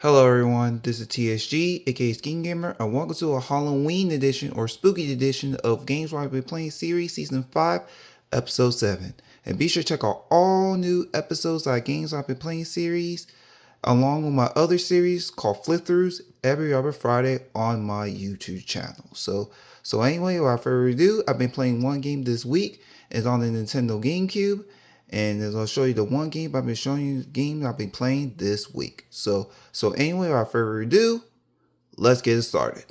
Hello everyone, this is TSG, aka Skin Gamer, and welcome to a Halloween edition or spooky edition of Games Where I've Been Playing series season 5, episode 7. And be sure to check out all new episodes of Games I've Been Playing series, along with my other series called Flip Throughs every other Friday on my YouTube channel. So anyway, without further ado, I've been playing one game this week. It's on the Nintendo GameCube. And I'll show you the one game I've been showing you, the game I've been playing this week. So anyway, without further ado, let's get it started.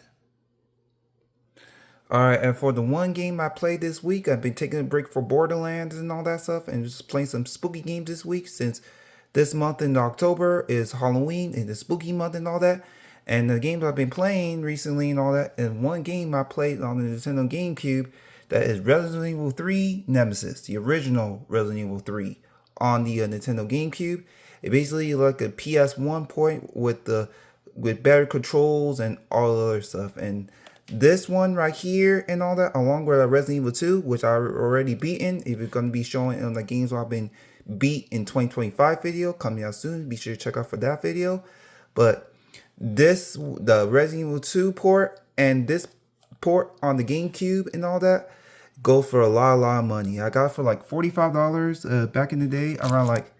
Alright, and for the one game I played this week, I've been taking a break for Borderlands and all that stuff, and just playing some spooky games this week, since this month in October is Halloween and the spooky month and all that. And the games I've been playing recently and all that, and one game I played on the Nintendo GameCube, that is Resident Evil 3 Nemesis, the original Resident Evil 3 on the Nintendo GameCube. It basically like a PS1 port with better controls and all the other stuff. And this one right here and all that, along with Resident Evil 2, which I already beaten. If it's going to be showing on the games I've been beat in 2025 video coming out soon, be sure to check out for that video. But the Resident Evil 2 port and this port on the GameCube and all that go for a lot of money. I got it for like $45 back in the day, around like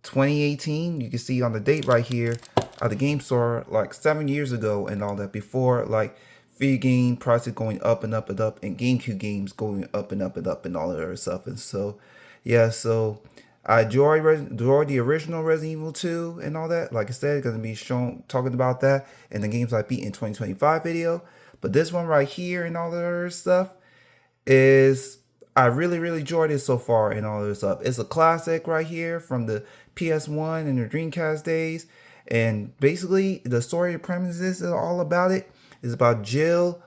2018. You can see on the date right here at the game store, like 7 years ago and all that, before like video game prices going up and up and up, and GameCube games going up and up and up and all that other stuff. And so yeah, so I enjoy the original Resident Evil 2 and all that. Like I said, going to be talking about that in the games I beat in 2025 video. But this one right here and all that other stuff is, I really enjoyed it so far and all this stuff. It's a classic right here from the PS1 and the Dreamcast days. And basically the story and premises is all about it. It's about Jill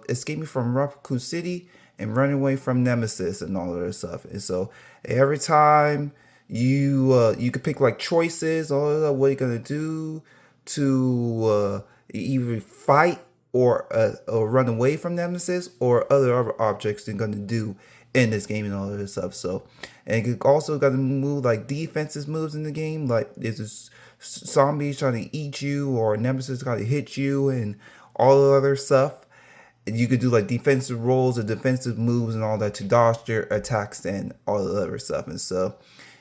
escaping from Raccoon City and running away from Nemesis and all of this stuff. And so every time you could pick like choices, or what you're gonna do to either fight or run away from Nemesis, or other objects they're gonna do in this game and all of this stuff. So, and you also got to move like defensive moves in the game, like there's this zombies trying to eat you, or Nemesis trying to hit you, and all the other stuff. And you could do like defensive rolls and defensive moves and all that to dodge their attacks and all the other stuff. And so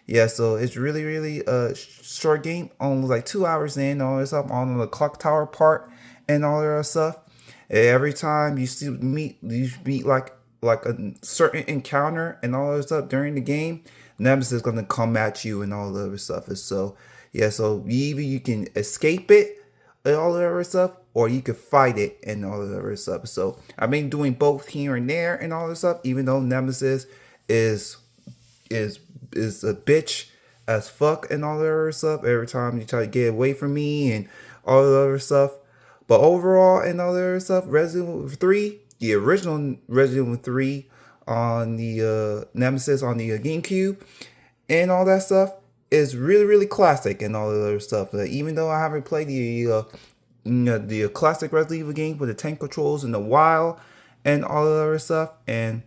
yeah, so it's really a short game, only like 2 hours in, all this stuff on the clock tower part and all that stuff. And every time you meet like a certain encounter and all that stuff during the game, Nemesis is gonna come at you and all the other stuff. And so yeah, so either you can escape it and all the other stuff, or you can fight it and all the other stuff. So I've been doing both here and there and all this stuff, even though Nemesis is a bitch as fuck and all the other stuff. Every time you try to get away from me and all the other stuff. But overall and all the other stuff, Resident Evil 3, the original Resident Evil 3 on the Nemesis on the GameCube and all that stuff is really classic and all the other stuff. Even though I haven't played the classic Resident Evil game with the tank controls in a while and all the other stuff, and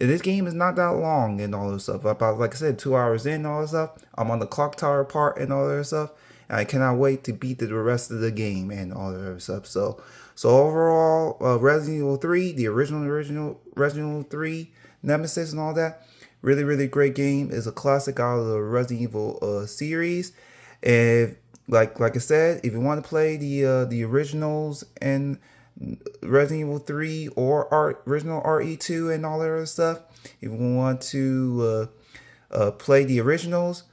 this game is not that long and all this stuff. About, like I said, 2 hours in and all this stuff. I'm on the clock tower part and all that stuff. And I cannot wait to beat the rest of the game and all that other stuff. So overall, Resident Evil 3, the original Resident Evil 3, Nemesis and all that, really great game. It's a classic out of the Resident Evil series. And like I said, if you want to play the originals and Resident Evil 3 or original RE2 and all that other stuff, if you want to play the originals,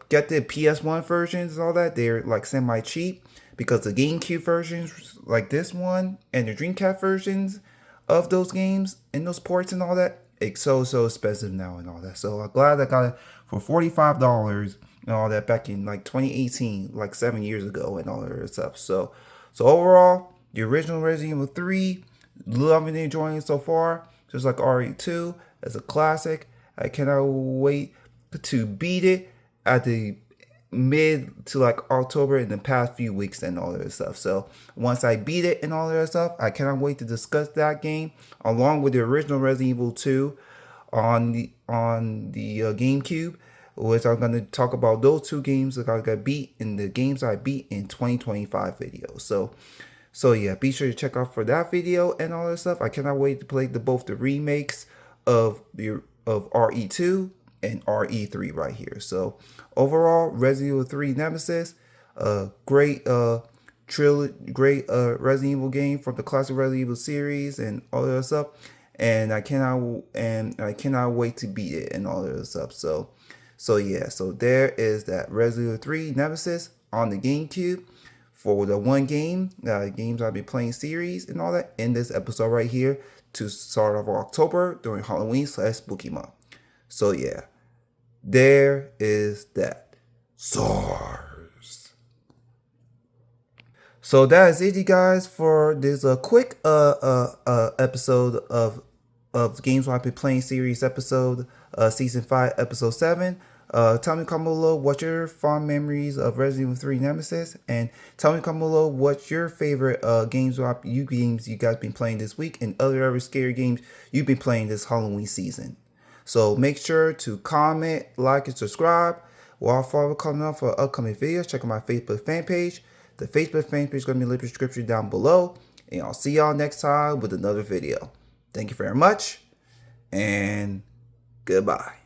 get the PS1 versions and all that. They're like semi cheap, because the GameCube versions like this one and the Dreamcast versions of those games and those ports and all that, it's so expensive now and all that. So I'm glad I got it for $45 and all that back in like 2018, like 7 years ago and all that stuff. So overall, the original Resident Evil 3, loving and enjoying it so far. Just like RE2, it's a classic. I cannot wait to beat it at the mid to like October in the past few weeks and all that stuff. So once I beat it and all that stuff, I cannot wait to discuss that game along with the original Resident Evil 2 on the GameCube. which I'm going to talk about those two games that I got beat in the games I beat in 2025 video. So yeah, be sure to check out for that video and all that stuff. I cannot wait to play both the remakes of RE2 and RE3 right here. So overall, Resident Evil 3 Nemesis, great great Resident Evil game from the classic Resident Evil series and all that stuff. And I cannot wait to beat it and all that stuff. So yeah, so there is that Resident Evil 3 Nemesis on the GameCube for the one game, games I'll be playing series and all that in this episode right here to start off October during Halloween / Spooky Month. So yeah, there is that. SARS. So that is it, you guys, for this quick episode of Games I've been playing series episode, season 5, episode 7. Tell me comment below what your fond memories of Resident Evil 3 Nemesis, and tell me comment below what your favorite games you guys been playing this week, and other scary games you've been playing this Halloween season. So make sure to comment, like, and subscribe. While follow coming up for upcoming videos, check out my Facebook fan page. The Facebook fan page is going to be in the description down below, and I'll see y'all next time with another video. Thank you very much, and goodbye.